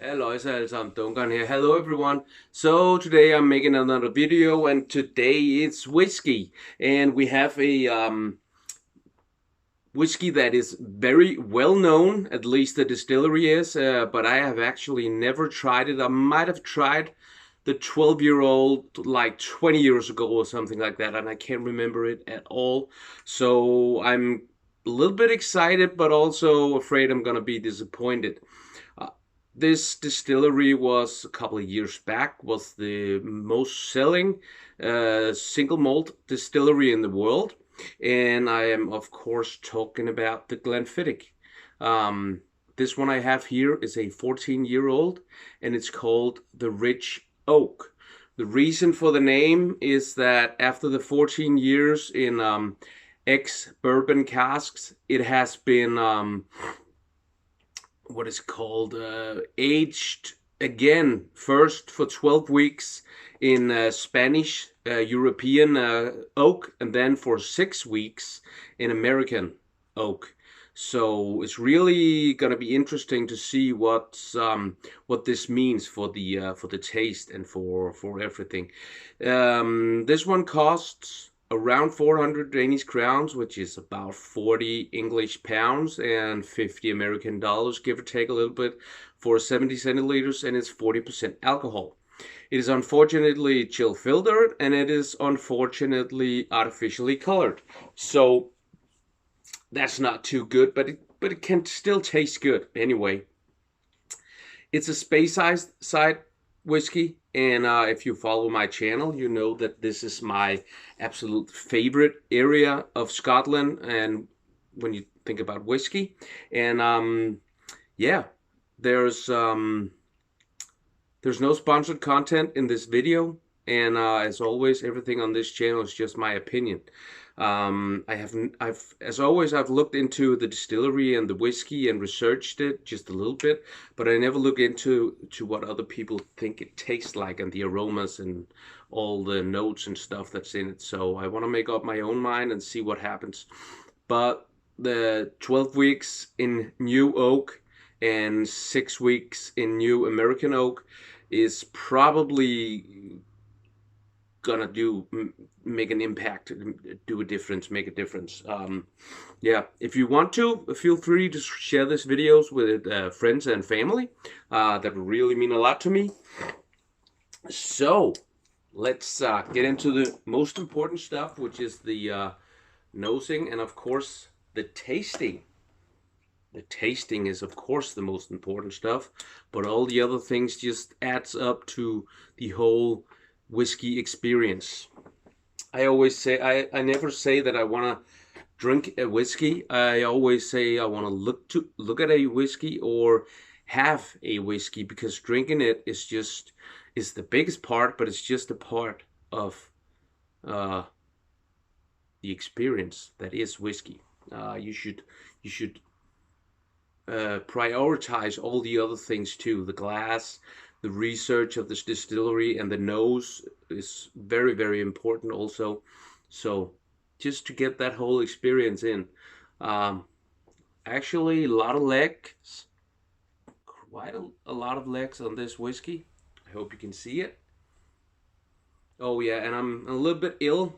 Hello, Duncan here. Hello everyone. So today I'm making another video, and today it's whiskey, and we have a whiskey that is very well known. At least the distillery is, but I have actually never tried it. I might have tried the 12-year-old like 20 years ago or something like that, and I can't remember it at all. So I'm a little bit excited, but also afraid I'm gonna be disappointed. Uh, this distillery was a couple of years back was the most selling single malt distillery in the world, and I am of course talking about the Glenfiddich. This one I have here is a 14-year-old, and it's called the Rich Oak. The reason for the name is that after the 14 years in ex-bourbon casks, it has been what is called aged again, first for 12 weeks in Spanish European oak, and then for 6 weeks in American oak. So it's really gonna be interesting to see what this means for the taste and for everything. This one costs around 400 Danish crowns, which is about 40 English pounds and 50 American dollars, give or take a little bit, for 70 centiliters, and it's 40% alcohol. It is unfortunately chill filtered, and it is unfortunately artificially colored. So that's not too good, but it can still taste good anyway. It's a speyside whiskey, and if you follow my channel, you know that this is my absolute favorite area of Scotland. And when you think about whiskey, and yeah, there's um, there's no sponsored content in this video, and as always, everything on this channel is just my opinion. As always, I've looked into the distillery and the whiskey and researched it just a little bit, but I never look into what other people think it tastes like and the aromas and all the notes and stuff that's in it. So I want to make up my own mind and see what happens. But the 12 weeks in new oak and 6 weeks in new American oak is probably gonna make an impact, do a difference, make a difference. Yeah, if you want to, feel free to share these videos with friends and family. That would really mean a lot to me. So let's get into the most important stuff, which is the nosing and of course the tasting. The tasting is of course the most important stuff, but all the other things just adds up to the whole whiskey experience. I always say I never say that I want to drink a whiskey. I always say I want to look at a whiskey or have a whiskey, because drinking it is the biggest part, but it's just a part of uh, the experience that is whiskey. You should prioritize all the other things too. The glass, the research of this distillery, and the nose is very, very important also. So just to get that whole experience in. Um, Actually, a lot of legs, quite a lot of legs on this whiskey. I hope you can see it. Oh yeah, and I'm a little bit ill,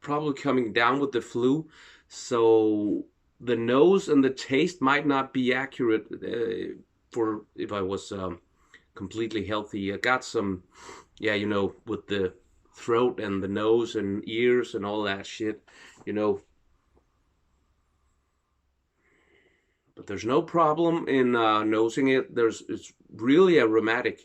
probably coming down with the flu. So the nose and the taste might not be accurate for if I was completely healthy. I got some, yeah, with the throat and the nose and ears and all that shit, you know. But there's no problem in nosing it. It's really aromatic.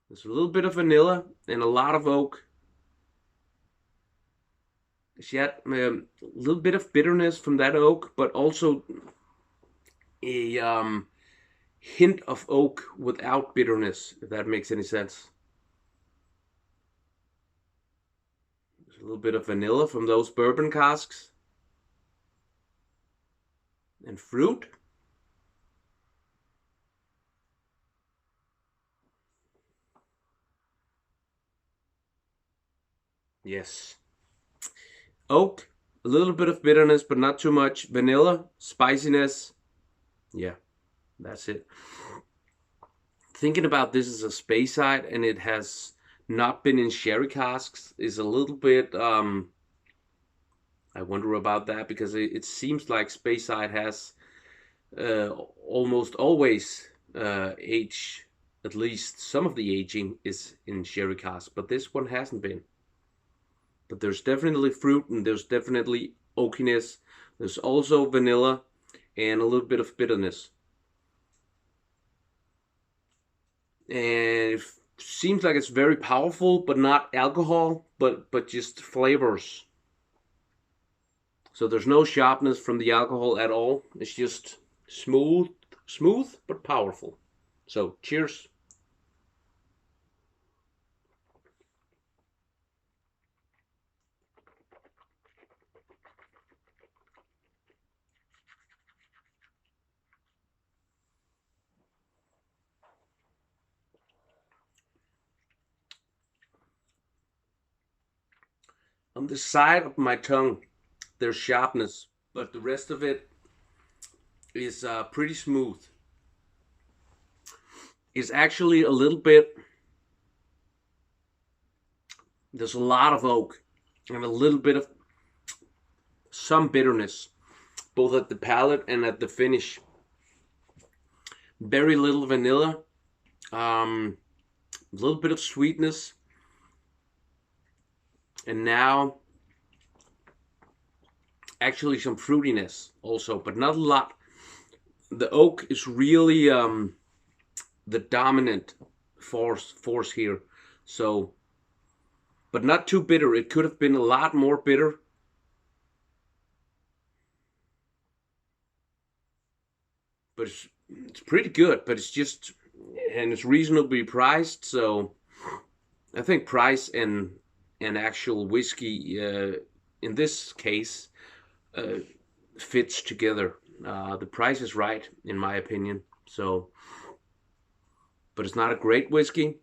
There's a little bit of vanilla and a lot of oak. Yet a little bit of bitterness from that oak, but also a hint of oak without bitterness, if that makes any sense. There's a little bit of vanilla from those bourbon casks. And fruit. Yes. Oak, A little bit of bitterness, but not too much. Vanilla, spiciness. Yeah, that's it. Thinking about this as a speyside, and it has not been in sherry casks, is a little bit, I wonder about that, because it seems like speyside has almost always age, at least some of the aging is in sherry cask, but this one hasn't been. But there's definitely fruit, and there's definitely oakiness. There's also vanilla and a little bit of bitterness. And it seems like it's very powerful, but not alcohol, but just flavors. So there's no sharpness from the alcohol at all. It's just smooth but powerful. So cheers. On the side of my tongue, there's sharpness, but the rest of it is pretty smooth. It's actually a little bit, there's a lot of oak and a little bit of some bitterness, both at the palate and at the finish. Very little vanilla, a little bit of sweetness, and now actually some fruitiness also, but not a lot. The oak is really the dominant force here. So, but not too bitter. It could have been a lot more bitter. But it's pretty good, but it's just, and it's reasonably priced. So I think price and actual whiskey, in this case, fits together. The price is right, in my opinion. So, but it's not a great whiskey.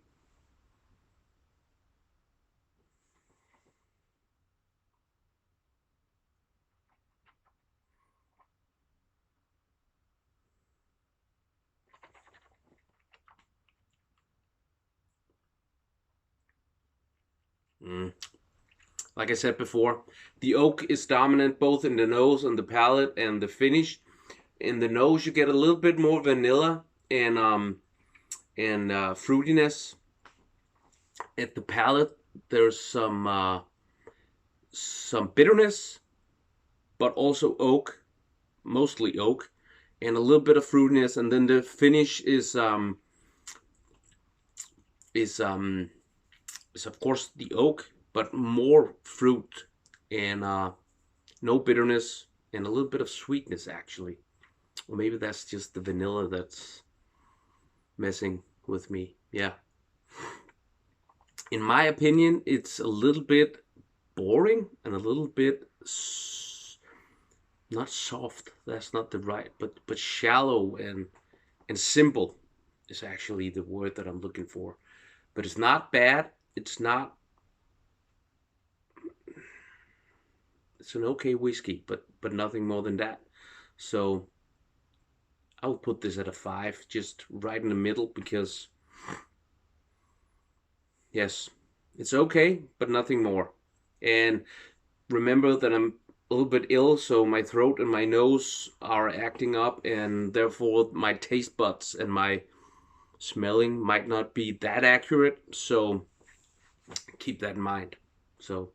Mm. Like I said before, the oak is dominant both in the nose and the palate and the finish. In the nose, you get a little bit more vanilla and fruitiness. At the palate, there's some bitterness, but also oak, mostly oak, and a little bit of fruitiness. And then the finish is of course the oak, but more fruit and no bitterness and a little bit of sweetness actually. Or maybe that's just the vanilla that's messing with me. Yeah. In my opinion, it's a little bit boring and a little bit not soft. That's not the right, but shallow and simple is actually the word that I'm looking for. But it's not bad. It's not. It's an okay whiskey, but nothing more than that. So I'll put this at a 5, just right in the middle, because yes, it's okay, but nothing more. And remember that I'm a little bit ill, so my throat and my nose are acting up, and therefore my taste buds and my smelling might not be that accurate. So keep that in mind. So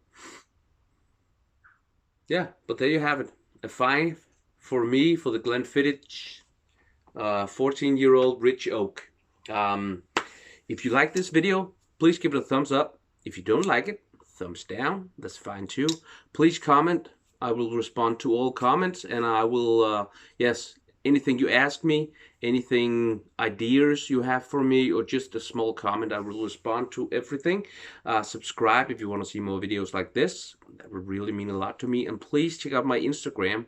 yeah, but there you have it. A 5 for me for the Glenfiddich 14-year-old rich oak. If you like this video, please give it a thumbs up. If you don't like it, thumbs down. That's fine too. Please comment. I will respond to all comments, and I will, yes, anything you ask me, anything ideas you have for me, or just a small comment, I will respond to everything. Subscribe if you want to see more videos like this. That would really mean a lot to me. And please check out my Instagram.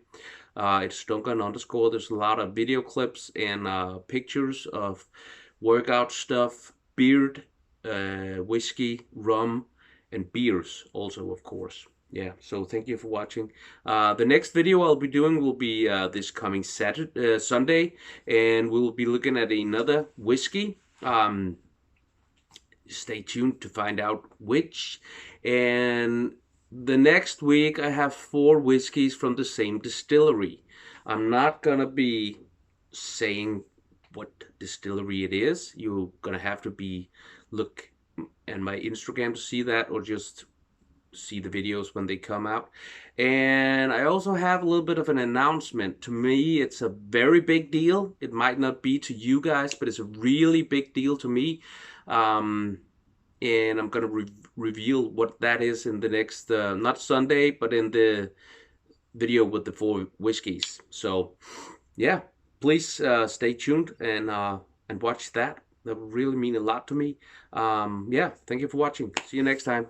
It's Duncan_. There's a lot of video clips and pictures of workout stuff, beard, whiskey, rum, and beers also, of course. Yeah, so thank you for watching. The next video I'll be doing will be this coming Saturday, Sunday, and we'll be looking at another whiskey. Stay tuned to find out which. And the next week I have 4 whiskeys from the same distillery. I'm not gonna be saying what distillery it is. You're gonna have to look at my Instagram to see that, or just see the videos when they come out. And I also have a little bit of an announcement. To me, it's a very big deal. It might not be to you guys, but it's a really big deal to me. And I'm gonna reveal what that is in the next, not Sunday, but in the video with the 4 whiskeys. So yeah, please stay tuned and watch that. That would really mean a lot to me. Yeah, thank you for watching. See you next time.